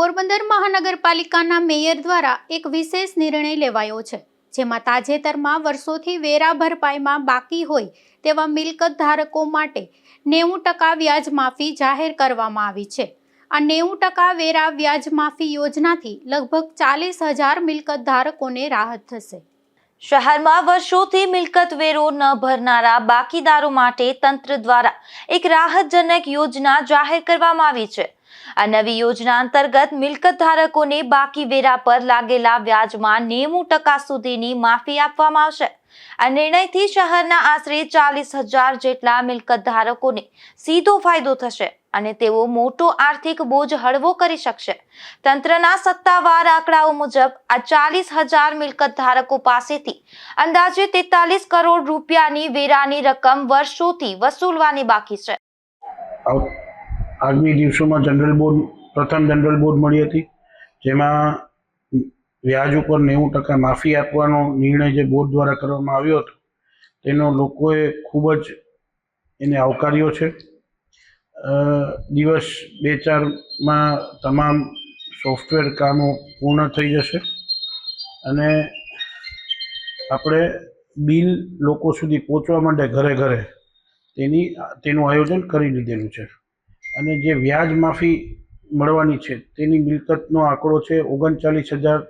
પોરબંદર મહાનગરપાલિકાના મેયર દ્વારા એક વિશેષ નિર્ણય લેવાયો છે, જેમાં તાજેતરમાં વર્ષોથી વેરા ભરપાઈમાં બાકી હોય તેવા મિલકત ધારકો માટે 90% વ્યાજ માફી જાહેર કરવામાં આવી છે। આ 90% વેરા વ્યાજ માફી યોજનાથી લગભગ 40,000 મિલકત ધારકોને રાહત થશે। શહેરમાં વર્ષોથી મિલકત વેરો ન ભરનારા બાકીદારો માટે તંત્ર દ્વારા એક રાહતજનક યોજના જાહેર કરવામાં આવી છે। આ નવી યોજના અંતર્ગત મિલકત ધારકોને બાકી વેરા પર લાગેલા વ્યાજમાં 90% સુધીની માફી આપવામાં આવશે। આ નિર્ણયથી શહેરના આશરે 40,000 જેટલા મિલકત ધારકોને સીધો ફાયદો થશે અને તેઓ મોટો આર્થિક બોજ હળવો કરી શકશે। તંત્રના સત્તાવાર આંકડાઓ મુજબ આ 40,000 મિલકત ધારકો પાસેથી અંદાજે 43 કરોડ રૂપિયાની વેરાની રકમ વર્ષોથી વસૂલવાની બાકી છે। આગામી દિવસોમાં પ્રથમ જનરલ બોર્ડ મળી હતી, જેમાં વ્યાજ ઉપર 90% માફી આપવાનો નિર્ણય જે બોર્ડ દ્વારા કરવામાં આવ્યો હતો, તેનો લોકોએ ખૂબ જ એને આવકાર્યો છે। દિવસ 2-4માં તમામ સોફ્ટવેર કામો પૂર્ણ થઈ જશે અને આપણે બિલ લોકો સુધી પહોંચવા માટે ઘરે ઘરે તેનું આયોજન કરી લીધેલું છે અને જે વ્યાજ માફી મળવાની છે તેની મિલકતનો આંકડો છે 39,000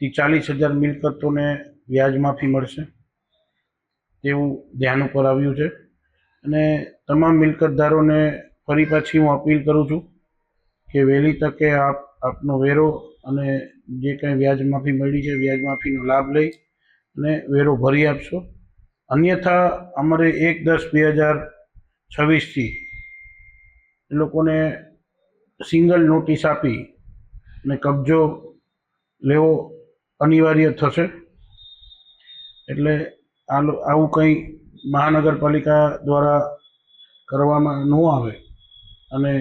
થી 40,000 મિલકતોને વ્યાજ માફી મળશે તેવું ધ્યાન ઉપર આવ્યું છે અને તમામ મિલકતદારોને ફરી પાછી હું અપીલ કરું છું કે વહેલી તકે આપનો વેરો અને જે કંઈ વ્યાજ માફી મળી છે વ્યાજ માફીનો લાભ લઈ અને વેરો ભરી આપશો। અન્યથા અમારે 1/10/2026થી એ લોકોને સિંગલ નોટિસ આપી અને કબજો લેવો અનિવાર્ય થશે। એટલે આવું કંઈ મહાનગરપાલિકા દ્વારા કરવામાં ન આવે અને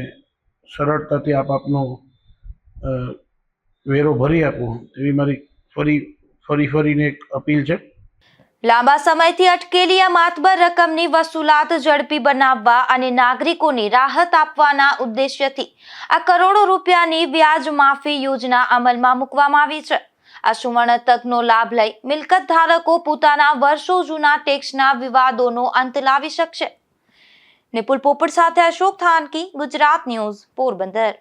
સરળતાથી આપનો વેરો ભરી આપો એવી મારી ફરીને એક અપીલ છે। લાંબા સમયથી અટકેલી આ માતબર રકમની વસૂલાત ઝડપી બનાવવા અને નાગરિકોને રાહત આપવાના ઉદ્દેશ્યથી આ કરોડો રૂપિયાની વ્યાજ માફી યોજના અમલમાં મૂકવામાં આવી છે। આ સુવર્ણ તકનો લાભ લઈ મિલકત ધારકો પોતાના વર્ષો જૂના ટેક્સના વિવાદોનો અંત લાવી શકશે। નિપુલ પોપટ સાથે અશોક થાનકી, ગુજરાત ન્યૂઝ, પોરબંદર।